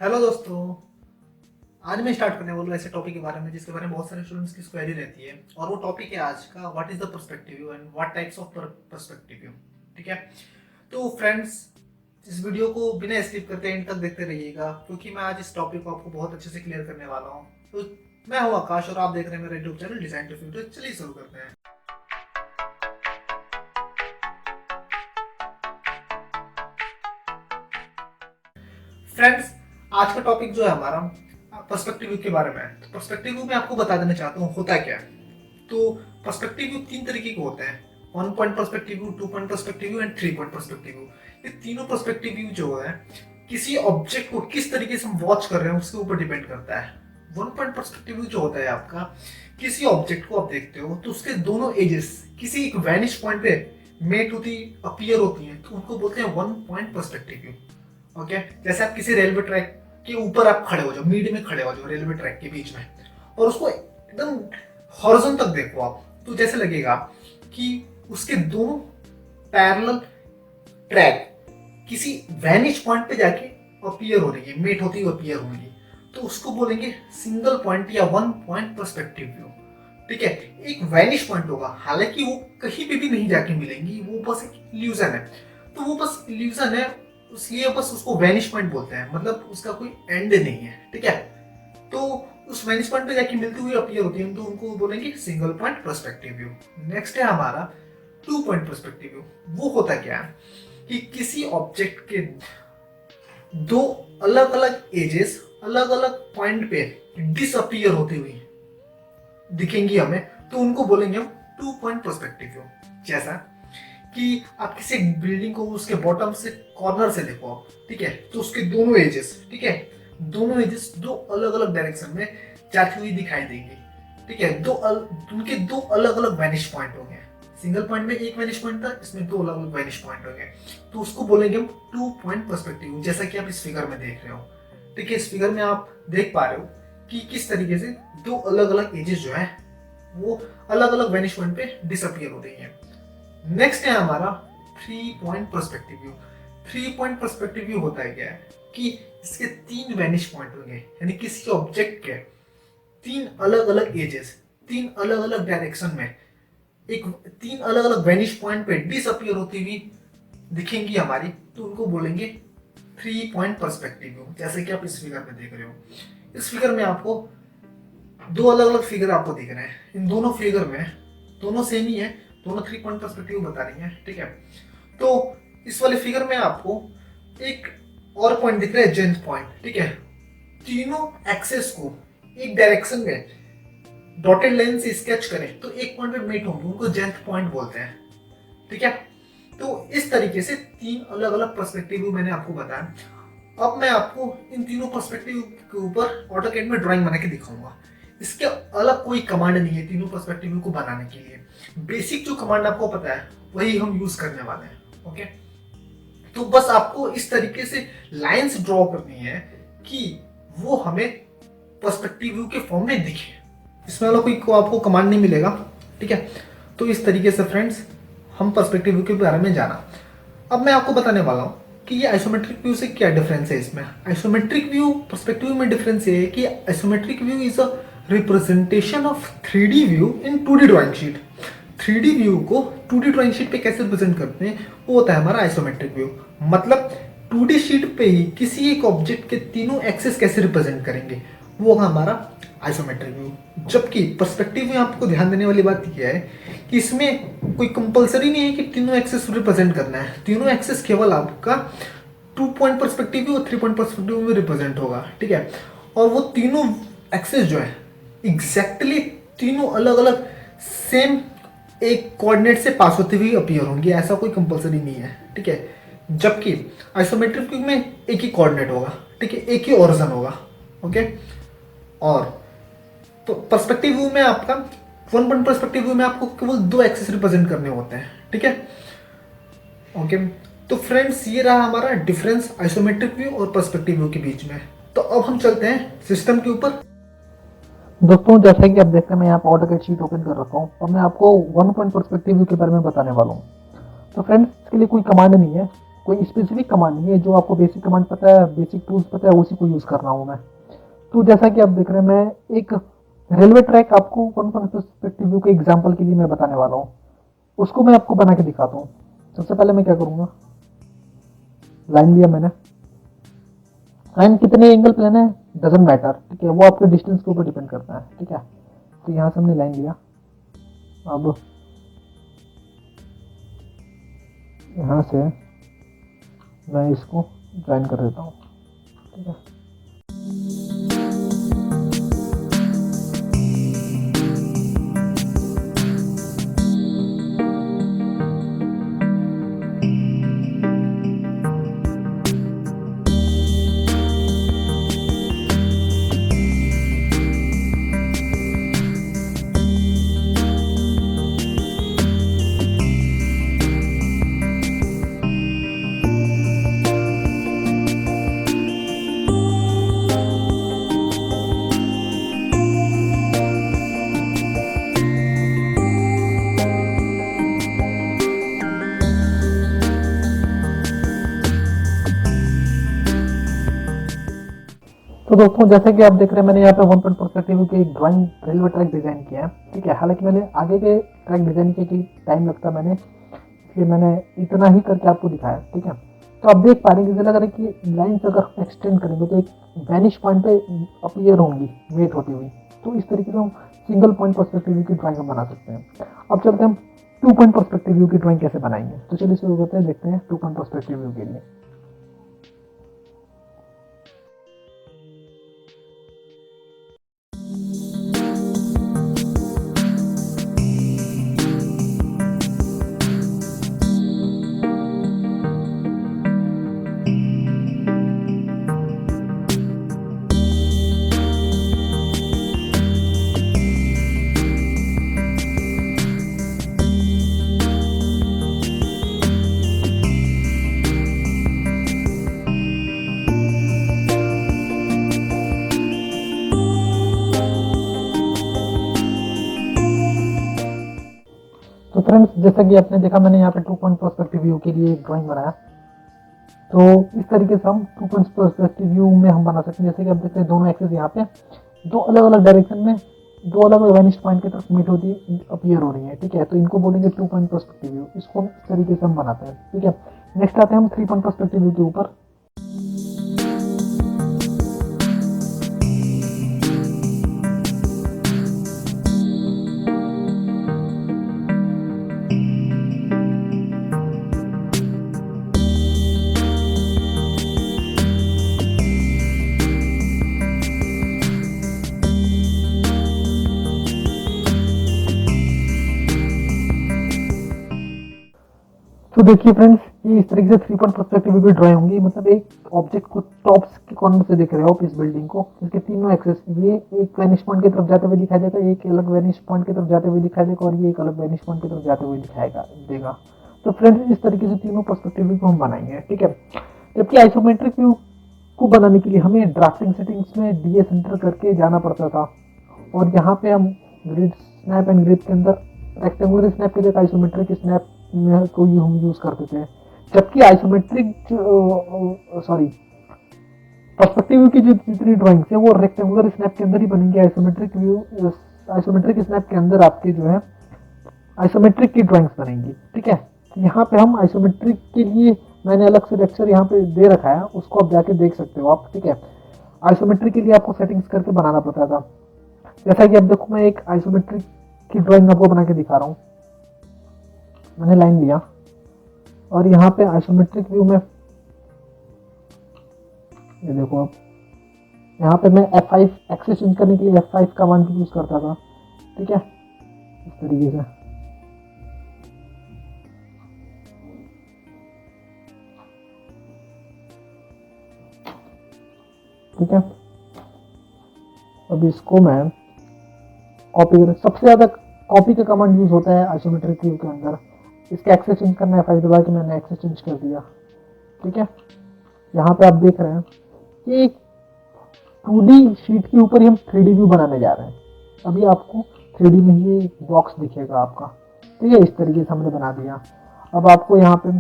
Hello दोस्तों। आज मैं स्टार्ट करने वाला हूँ ऐसे टॉपिक के बारे में जिसके बारे में बहुत सारे स्टूडेंट्स की क्वेरी रहती है, और वो टॉपिक है आज का, what is the perspective and what types of perspective. ठीक है, तो फ्रेंड्स इस वीडियो को बिना स्किप करते एंड तक देखते रहिएगा, क्योंकि मैं आज इस टॉपिक को आपको बहुत अच्छे से क्लियर करने वाला हूँ। तो मैं हूँ आकाश और आप देख रहे हैं मेरा YouTube channel design to future. चलिए शुरू करते हैं। फ्रेंड्स, आज का टॉपिक जो है हमारा पर्सपेक्टिव के बारे में है। तो पर्सपेक्टिव में आपको बता देना चाहता हूँ होता क्या है। तो पर्सपेक्टिव तीन तरीके के होते हैं, 1 point perspective, 2 point perspective and 3 point perspective. ये तीनों पर्सपेक्टिव जो है किसी ऑब्जेक्ट को किस तरीके से हम वॉच कर रहे हैं उसके ऊपर डिपेंड करता है। 1 पॉइंट पर्सपेक्टिव जो होता है आपका, किसी ऑब्जेक्ट को आप देखते हो तो उसके दोनों एजेस किसी एक वैनिश पॉइंट पे मेट होती अपीयर होती हैं, तो उनको बोलते हैं 1 पॉइंट पर्सपेक्टिव। ओके, जैसे आप किसी रेलवे ट्रैक के ऊपर आप खड़े हो जाओ, मिड में खड़े हो जाओ रेलवे ट्रैक के बीच में, और उसको एकदम हॉरिजॉन तक देखो आप, तो जैसे लगेगा कि उसके दोनों पैरेलल ट्रैक किसी वैनिश पॉइंट पे जाके अपीयर हो रही है, मेट होती हुई अपीयर होंगी, तो उसको बोलेंगे सिंगल पॉइंट या 1 पॉइंट पर्सपेक्टिव व्यू। ठीक है, एक वैनिश पॉइंट होगा, हालांकि वो कहीं पे भी नहीं जाके मिलेंगी, वो बस एक इल्यूजन है। तो वो बस इल्यूजन है, इसलिए बस उसको वैनिश पॉइंट बोलते हैं, मतलब उसका कोई एंड नहीं है। ठीक है, तो उस वैनिश पॉइंट पे जाके मिलती हुई अपीयर होती है, तो उनको बोलेंगे single point perspective view. Next है हमारा 2 पॉइंट पर्सपेक्टिव व्यू। वो होता क्या है कि किसी ऑब्जेक्ट के दो अलग अलग एजेस अलग अलग पॉइंट पे डिसअपीयर होती हुई दिखेंगी हमें, तो उनको बोलेंगे हम 2 पॉइंट पर्सपेक्टिव व्यू। जैसा कि आप किसी बिल्डिंग को उसके बॉटम से कॉर्नर से देखो आप, ठीक है, तो उसके दोनों एजेस, ठीक है, दोनों एजेस दो अलग अलग डायरेक्शन में जाती हुई दिखाई देंगी। ठीक है, उनके दो अलग अलग वैनिश पॉइंट होंगे। सिंगल पॉइंट में एक वैनिश पॉइंट था, इसमें दो अलग अलग वैनिश पॉइंट होंगे, तो उसको बोलेंगे हम 2 पॉइंट पर्सपेक्टिव, जैसा कि आप इस फिगर में देख रहे हो। ठीक है, इस फिगर में आप देख पा रहे हो कि किस तरीके से दो अलग अलग एजेस जो है वो अलग अलग वैनिश पॉइंट पे डिसअपीयर हो रही है। नेक्स्ट है हमारा 3 point perspective view. 3 point perspective view होता है क्या है कि इसके तीन वैनिश पॉइंट होंगे, यानी किसी ऑब्जेक्ट के तीन अलग अलग एजेस तीन अलग अलग डायरेक्शन में एक तीन अलग अलग वैनिश पॉइंट पे डिसअपीयर होती हुई दिखेंगी हमारी, तो उनको बोलेंगे 3 पॉइंट पर्सपेक्टिव व्यू, जैसे कि आप इस फिगर में देख रहे हो। इस फिगर में आपको दो अलग अलग फिगर आपको दिख रहे हैं। इन दोनों फिगर में दोनों सेम ही है, दोनों 3 पॉइंट पर्सपेक्टिव बता रही है। ठीक है, तो इस वाले फिगर में आपको एक और पॉइंट दिख रहा है, जेंथ पॉइंट। ठीक है, तीनों एक्सेस को एक डायरेक्शन में डॉटेड लाइन से स्केच करें तो एक पॉइंट पे मेट होंगे, उनको जेंथ पॉइंट बोलते हैं। ठीक है, तो इस तरीके से तीन अलग अलग पर्सपेक्टिव मैंने आपको बताया। अब मैं आपको इन तीनों पर्सपेक्टिव के ऊपर ऑटोकैड में ड्राइंग बना के दिखाऊंगा। इसके अलग कोई कमांड नहीं है तीनों पर्सपेक्टिव को बनाने के लिए। बेसिक जो कमांड आपको पता है वही हम यूज करने वाले हैं। ओके, तो बस आपको इस तरीके से लाइंस ड्रॉ करनी है कि वो हमें पर्सपेक्टिव व्यू के फॉर्म में दिखे। इसमें वाला कोई को आपको कमांड नहीं मिलेगा। ठीक है, तो इस तरीके से फ्रेंड्स हम पर्सपेक्टिव व्यू के बारे में जाना। अब मैं आपको बताने वाला हूँ कि ये आइसोमेट्रिक व्यू से क्या डिफरेंस है। इसमें आइसोमेट्रिक व्यू पर्सपेक्टिव में डिफरेंस ये है कि isometric view is a representation of 3D view in 2D drawing sheet. 3D view को 2D ड्राइंग शीट पे कैसे रिप्रेजेंट करते हैं, वो होता है हमारा आइसोमेट्रिक व्यू। मतलब 2D शीट पे ही किसी एक ऑब्जेक्ट के तीनों एक्सेस कैसे रिप्रेजेंट करेंगे, वो होगा हमारा आइसोमेट्रिक व्यू। जबकि पर्सपेक्टिव में आपको ध्यान देने वाली बात यह है कि इसमें कोई कंपलसरी नहीं है कि तीनों एक्सेस रिप्रेजेंट करना है। तीनों एक्सेस केवल आपका 2 पॉइंट पर्सपेक्टिव व्यू और 3 पॉइंट पर्सपेक्टिव में रिप्रेजेंट होगा। ठीक है, और वो तीनों एक्सेस जो है एग्जैक्टली तीनों अलग अलग सेम एक कोऑर्डिनेट से पास होते हुए अपीयर होंगे, ऐसा कोई कंपलसरी नहीं है। ठीक है, जबकि आइसोमेट्रिक व्यू में एक ही कोऑर्डिनेट होगा। ठीक है, एक ही ओरिजिन होगा। ओके, और तो पर्सपेक्टिव व्यू में आपका 1 पॉइंट पर्सपेक्टिव व्यू में आपको केवल दो एक्सिस रिप्रेजेंट करने होते हैं। ठीक है, ओके, तो फ्रेंड्स ये रहा हमारा डिफरेंस आइसोमेट्रिक व्यू और पर्सपेक्टिव व्यू के बीच में। तो अब हम चलते हैं सिस्टम के ऊपर। दोस्तों, जैसा कि आप देख रहे हैं, मैं यहाँ पर ऑटोकैड शीट ओपन कर रखा हूँ और मैं आपको 1 पॉइंट पर्सपेक्टिव व्यू के बारे में बताने वाला हूँ। तो फ्रेंड्स, इसके लिए कोई कमांड नहीं है, कोई स्पेसिफिक कमांड नहीं है, जो आपको बेसिक कमांड पता है, बेसिक टूल्स पता है, उसी को यूज़ कर रहा हूँ मैं। तो जैसा कि आप देख रहे हैं, मैं एक रेलवे ट्रैक आपको कौन कौन पर्सपेक्टिव व्यू के एग्जाम्पल के लिए मैं बताने वाला हूँ, उसको मैं आपको बना के दिखाता हूँ। सबसे पहले मैं क्या करूँगा, लाइन लिया मैंने, लाइन कितने एंगल प्लेन है डजेंट मैटर, ठीक है, वो आपके डिस्टेंस के ऊपर डिपेंड करता है, ठीक है। तो यहाँ से हमने लाइन लिया, अब यहाँ से मैं इसको ज्वाइन कर देता हूँ, ठीक है। तो दोस्तों जैसे कि आप देख रहे हैं, मैंने यहाँ पे 1 पॉइंट पर्सपेक्टिव की एक ड्राइंग रेलवे ट्रैक डिजाइन किया है, ठीक है। हालांकि मैंने आगे के ट्रैक डिजाइन के टाइम लगता मैंने, इसलिए मैंने इतना ही करके आपको दिखाया, ठीक है। तो आप देख पा रहे हैं, जैसे लग रहा है कि लाइन्स अगर एक्सटेंड करेंगे तो एक वैनिश पॉइंट पे अपीयर होंगी मेट होती हुई। तो इस तरीके से हम सिंगल पॉइंट पर्सपेक्टिव व्यू की ड्राइंग हम बना सकते हैं। अब चलते हैं हम 2 पॉइंट पर्सपेक्टिव व्यू की ड्राइंग कैसे बनाएंगे। तो चलिए शुरू करते हैं, देखते हैं 2 पॉइंट पर्सपेक्टिव व्यू के लिए। तो फ्रेंड्स जैसा कि आपने देखा, मैंने यहाँ पे 2 पॉइंट पर्सपेक्टिव व्यू के लिए ड्राइंग बनाया। तो इस तरीके से हम 2 पॉइंट पर्सपेक्टिव व्यू में हम बना सकते हैं। जैसे कि आप देखते हैं, दोनों एक्सिस यहाँ पे दो अलग अलग डायरेक्शन में दो अलग अलग वेनिश पॉइंट की तरफ मीट होती अपीयर हो रही है, ठीक है। तो इनको बोलेंगे 2 पॉइंट पर्सपेक्टिव व्यू। इसको इस तरीके से हम बनाते हैं, ठीक है। नेक्स्ट आते हैं हम 3 पॉइंट पर्सपेक्टिव व्यू के ऊपर। तो देखिए फ्रेंड्स, ये इस तरीके से 3 पॉइंट पर्सपेक्टिव व्यू की ड्राइंग होंगी। मतलब एक ऑब्जेक्ट को टॉप के कॉर्नर से देख रहे हो आप इस बिल्डिंग को, इसके तीनों एक्सेस, ये एक वेनिश पॉइंट की तरफ जाते हुए दिखाई देगा, एक अलग वेनिश पॉइंट की तरफ जाते हुए दिखाई देगा, और ये एक अलग वेनिश पॉइंट की तरफ जाते हुए दिखाएगा देगा। तो फ्रेंड्स इस तरीके से तीनों पर्सपेक्टिव व्यू को हम बनाएंगे, ठीक है। जबकि आइसोमेट्रिक व्यू को बनाने के लिए हमें ड्राफ्टिंग सेटिंग्स में डीए सेंटर करके जाना पड़ता था, और यहाँ पे हम ग्रिड स्नैप एंड ग्रिप के अंदर रेक्टेंगुलर स्नैप के जगह आइसोमेट्रिक स्नैप को हम यूज करते थे। जबकि आइसोमेट्रिक पर्सपेक्टिव व्यू की जो जितनी ड्राइंग्स है वो रेक्टेंगुलर स्नैप के अंदर ही बनेंगे। आइसोमेट्रिक स्नैप के अंदर आपके जो है आइसोमेट्रिक की ड्राइंग्स बनेंगी, ठीक है। यहाँ पे हम आइसोमेट्रिक के लिए मैंने अलग से लेक्चर यहाँ पे दे रखा है, उसको आप जाके देख सकते हो आप, ठीक है। आइसोमेट्रिक के लिए आपको सेटिंग्स करके बनाना पड़ता था। जैसा कि अब देखो, मैं एक आइसोमेट्रिक की ड्राइंग आपको बना के दिखा रहा हूँ। मैंने लाइन लिया और यहाँ पे आइसोमेट्रिक व्यू में ये देखो आप, यहाँ पे मैं F5 एक्सेस चेंज करने के लिए F5 कमांड यूज करता था, ठीक है, इस तरीके से। ठीक है, अब इसको मैं कॉपी कर, सबसे ज्यादा कॉपी का कमांड यूज होता है आइसोमेट्रिक व्यू के अंदर। इसका एक्सेस चेंज करना है, F5 दबा के मैंने एक्सेस चेंज कर दिया, ठीक है। यहाँ पे आप देख रहे हैं कि 2D शीट के ऊपर ही हम 3D व्यू बनाने जा रहे हैं। अभी आपको 3D में ये बॉक्स दिखेगा आपका, ठीक है। इस तरीके से हमने बना दिया। अब आपको यहाँ पे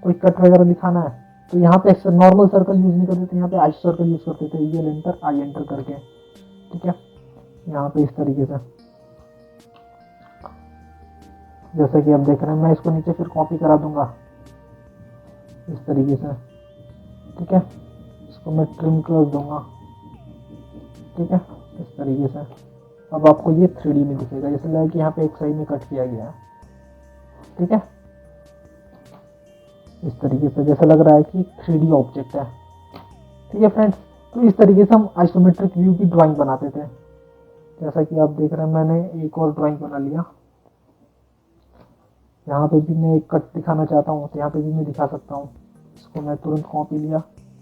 कोई कट वगैरह दिखाना है तो यहाँ पे नॉर्मल सर्कल यूज नहीं करते थे, यहाँ पे आई सर्कल यूज करते थे, ये एंटर आई एंटर करके। ठीक है, यहाँ पे इस तरीके से जैसे कि आप देख रहे हैं, मैं इसको नीचे फिर कॉपी करा दूंगा इस तरीके से। ठीक है, इसको मैं ट्रिम कर दूंगा। ठीक है, इस तरीके से अब आपको ये 3D में दिखेगा, जैसे लगा कि यहाँ पे एक साइड में कट किया गया है। ठीक है, इस तरीके से जैसा लग रहा है कि 3D ऑब्जेक्ट है। ठीक है फ्रेंड्स, तो इस तरीके से हम आइसोमेट्रिक व्यू की ड्राइंग बनाते थे। जैसा कि आप देख रहे हैं, मैंने एक और ड्राइंग बना लिया। यहाँ पे भी मैं एक कट दिखाना चाहता हूँ तो यहाँ पे भी मैं दिखा सकता हूँ। इसको मैं तुरंत कॉपी लिया,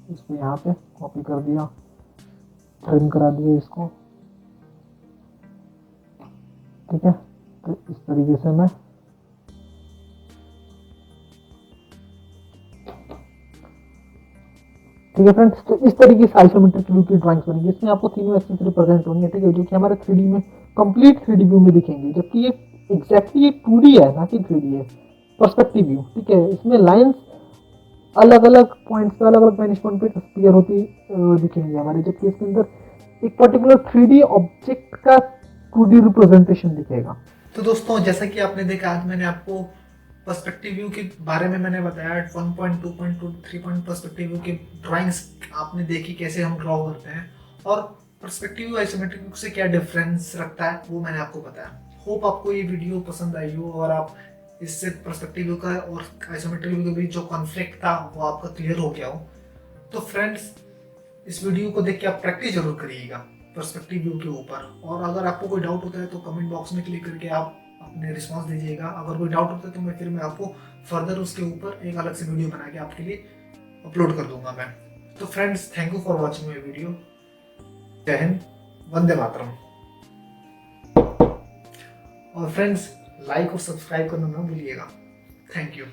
इसको यहाँ पे कॉपी कर दिया, ट्रिम करा दिया इसको। ठीक है, तो इस तरीके से मैं ठीक है फ्रेंड्स, तो इस तरीके से आइसोमेट्रिक व्यू की ड्राइंग्स बनेंगी। इसमें आपको तीनों एक्सेस रिप्रेजेंट होंगे। ठीक है, जो कि हमारे 3D में कंप्लीट 3D व्यू में दिखेंगे, जबकि ये एग्जैक्टली ये 2D है ना कि 3D है, पर्सपेक्टिव व्यू। ठीक है, इसमें लाइंस अलग अलग पॉइंट्स पे, अलग अलग वेनिश पॉइंट पे क्लियर होती दिखेंगी हमारे, जबकि इसके अंदर एक पर्टिकुलर 3D ऑब्जेक्ट का 2D रिप्रेजेंटेशन दिखेगा। तो दोस्तों, जैसा कि आपने देखा, आज मैंने आपको पर्सपेक्टिव व्यू के बारे में मैंने बताया। 1.2.2 3 पॉइंट पर्सपेक्टिव व्यू की ड्राइंग्स आपने देखी कैसे हम ड्रॉ करते हैं, और पर्सपेक्टिव व्यू आइसोमेट्रिक व्यू से क्या डिफरेंस रखता है वो मैंने आपको बताया। होप आपको ये वीडियो पसंद आई हो और आप इससे पर्सपेक्टिव व्यू का और आइसोमेट्रिक व्यू के बीच जो कॉन्फ्लिक्ट था वो आपका क्लियर हो गया हो। तो फ्रेंड्स, इस वीडियो को देख के आप प्रैक्टिस जरूर करिएगा पर्सपेक्टिव व्यू के ऊपर, और अगर आपको कोई डाउट होता है तो कमेंट बॉक्स में क्लिक करके आप अपने रिस्पांस दीजिएगा। अगर कोई डाउट होता है तो मैं आपको फर्दर उसके ऊपर एक अलग से वीडियो बना के आपके लिए अपलोड कर दूंगा मैं। तो friends, thank you for watching my video. जय हिंद, वंदे मातरम। और फ्रेंड्स, लाइक और सब्सक्राइब करना ना भूलिएगा। Thank you.